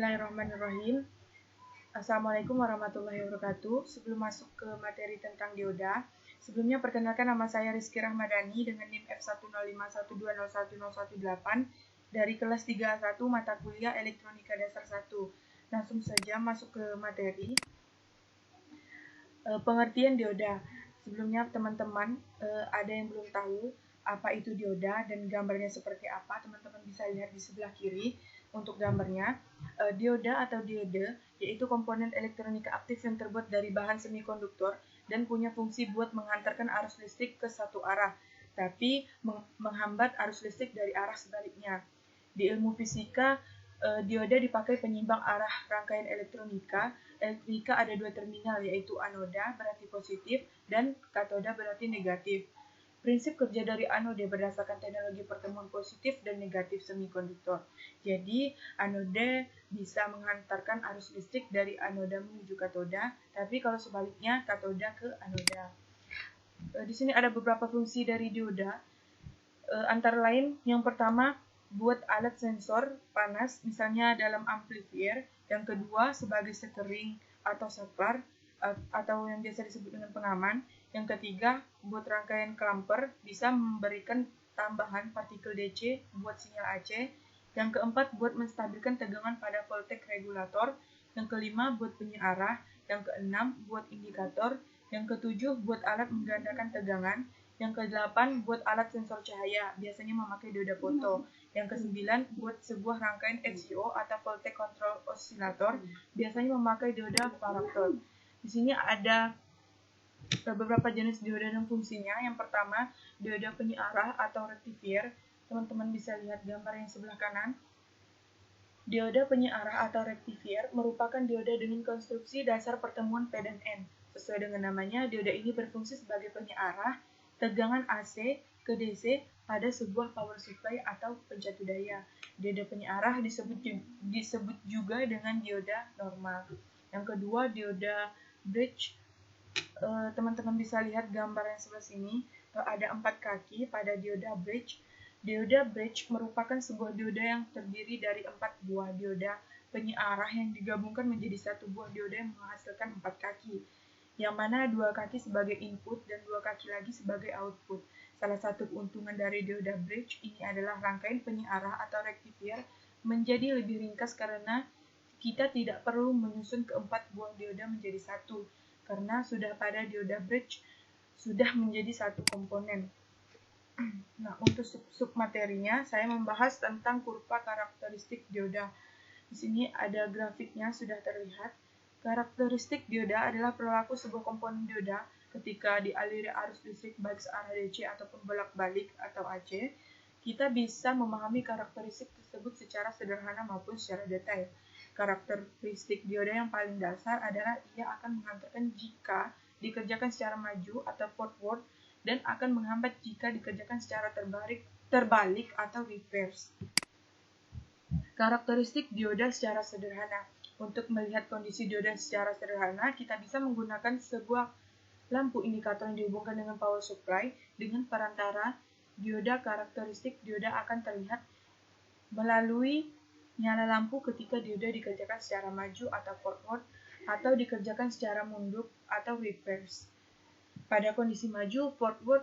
Bismillahirrahmanirrahim. Assalamualaikum warahmatullahi wabarakatuh. Sebelum masuk ke materi tentang dioda, sebelumnya perkenalkan nama saya Rizky Rahmadani dengan NIM F10512010118 dari kelas 3A1 mata kuliah Elektronika Dasar 1. Langsung saja masuk ke materi. Pengertian dioda. Sebelumnya teman-teman ada yang belum tahu apa itu dioda dan gambarnya seperti apa, teman-teman bisa lihat di sebelah kiri untuk gambarnya. Dioda atau diode yaitu komponen elektronika aktif yang terbuat dari bahan semikonduktor dan punya fungsi buat menghantarkan arus listrik ke satu arah, tapi menghambat arus listrik dari arah sebaliknya. Di ilmu fisika, dioda dipakai penyimbang arah rangkaian elektronika. Elektronika ada dua terminal, yaitu anoda berarti positif dan katoda berarti negatif. Prinsip kerja dari anode berdasarkan teknologi pertemuan positif dan negatif semikonduktor. Jadi, anode bisa menghantarkan arus listrik dari anoda menuju katoda, tapi kalau sebaliknya katoda ke anoda. Di sini ada beberapa fungsi dari dioda. Antara lain, yang pertama, buat alat sensor panas, misalnya dalam amplifier. Yang kedua, sebagai sekering atau saklar, atau yang biasa disebut dengan pengaman. Yang ketiga, buat rangkaian klamper, bisa memberikan tambahan partikel DC buat sinyal AC. Yang keempat, buat menstabilkan tegangan pada voltage regulator. Yang kelima, buat penyiarah. Yang keenam, buat indikator. Yang ketujuh, buat alat menggandakan tegangan. Yang kedelapan, buat alat sensor cahaya, biasanya memakai dioda foto. Yang kesembilan, buat sebuah rangkaian VCO atau voltage control oscillator, biasanya memakai dioda varaktor. Di sini ada beberapa jenis dioda dan fungsinya. Yang pertama, dioda penyiarah atau rectifier. Teman-teman bisa lihat gambar yang sebelah kanan. Dioda penyiarah atau rectifier merupakan dioda dengan konstruksi dasar pertemuan P dan N. Sesuai dengan namanya, dioda ini berfungsi sebagai penyiarah tegangan AC ke DC pada sebuah power supply atau pencatu daya. Dioda penyiarah disebut juga dengan dioda normal. Yang kedua, dioda bridge. Teman-teman bisa lihat gambar yang sebelah sini. Ada 4 kaki pada dioda bridge. Dioda bridge merupakan sebuah dioda yang terdiri dari 4 buah dioda penyiarah yang digabungkan menjadi satu buah dioda yang menghasilkan 4 kaki, yang mana 2 kaki sebagai input dan 2 kaki lagi sebagai output. Salah satu keuntungan dari dioda bridge ini adalah rangkaian penyiarah atau rectifier menjadi lebih ringkas karena kita tidak perlu menyusun keempat buah dioda menjadi satu, karena sudah pada dioda bridge sudah menjadi satu komponen. Nah, untuk submaterinya saya membahas tentang kurva karakteristik dioda. Di sini ada grafiknya sudah terlihat. Karakteristik dioda adalah perilaku sebuah komponen dioda ketika dialiri arus listrik baik searah DC ataupun bolak-balik atau AC. Kita bisa memahami karakteristik tersebut secara sederhana maupun secara detail. Karakteristik dioda yang paling dasar adalah ia akan menghantarkan jika dikerjakan secara maju atau forward dan akan menghambat jika dikerjakan secara terbalik atau reverse. Karakteristik dioda secara sederhana. Untuk melihat kondisi dioda secara sederhana, kita bisa menggunakan sebuah lampu indikator yang dihubungkan dengan power supply. Dengan perantara dioda, karakteristik dioda akan terlihat melalui nyala lampu ketika dioda dikerjakan secara maju atau forward, atau dikerjakan secara mundur atau reverse. Pada kondisi maju, forward,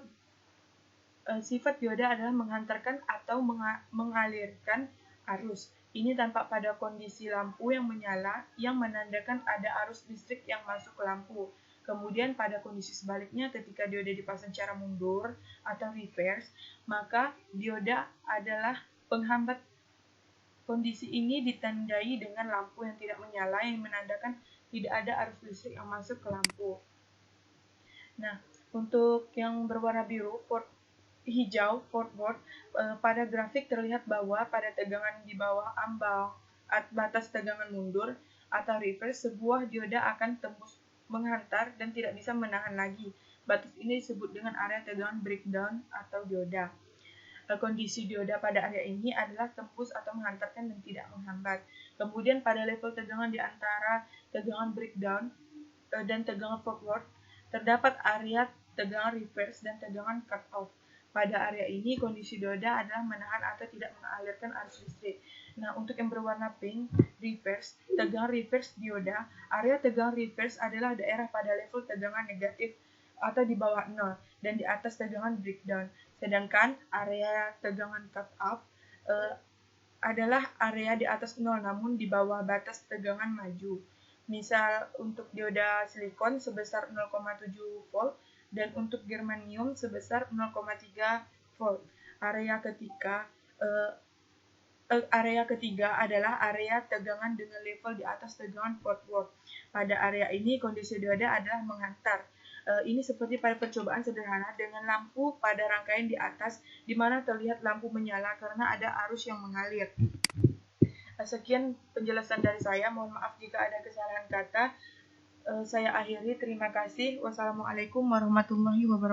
sifat dioda adalah menghantarkan atau mengalirkan arus. Ini tampak pada kondisi lampu yang menyala yang menandakan ada arus listrik yang masuk ke lampu. Kemudian pada kondisi sebaliknya, ketika dioda dipasang secara mundur atau reverse, maka dioda adalah penghambat. Kondisi ini ditandai dengan lampu yang tidak menyala yang menandakan tidak ada arus listrik yang masuk ke lampu. Nah, untuk yang berwarna biru, hijau, forward, pada grafik terlihat bahwa pada tegangan di bawah ambang batas tegangan mundur atau reverse, sebuah dioda akan tembus menghantar dan tidak bisa menahan lagi. Batas ini disebut dengan area tegangan breakdown atau dioda. Kondisi dioda pada area ini adalah tembus atau menghantarkan dan tidak menghambat. Kemudian pada level tegangan di antara tegangan breakdown dan tegangan forward, terdapat area tegangan reverse dan tegangan cut-off. Pada area ini, kondisi dioda adalah menahan atau tidak mengalirkan arus listrik. Nah, untuk yang berwarna pink, reverse, tegangan reverse dioda, area tegangan reverse adalah daerah pada level tegangan negatif atau di bawah 0 dan di atas tegangan breakdown. Sedangkan area tegangan cut off adalah area di atas 0 namun di bawah batas tegangan maju. Misal untuk dioda silikon sebesar 0,7 volt dan untuk germanium sebesar 0,3 volt. Area ketiga adalah area tegangan dengan level di atas tegangan 4 volt. Pada area ini kondisi dioda adalah menghantar. Ini seperti pada percobaan sederhana dengan lampu pada rangkaian di atas, di mana terlihat lampu menyala karena ada arus yang mengalir. Sekian penjelasan dari saya. Mohon maaf jika ada kesalahan kata. Saya akhiri. Terima kasih. Wassalamualaikum warahmatullahi wabarakatuh.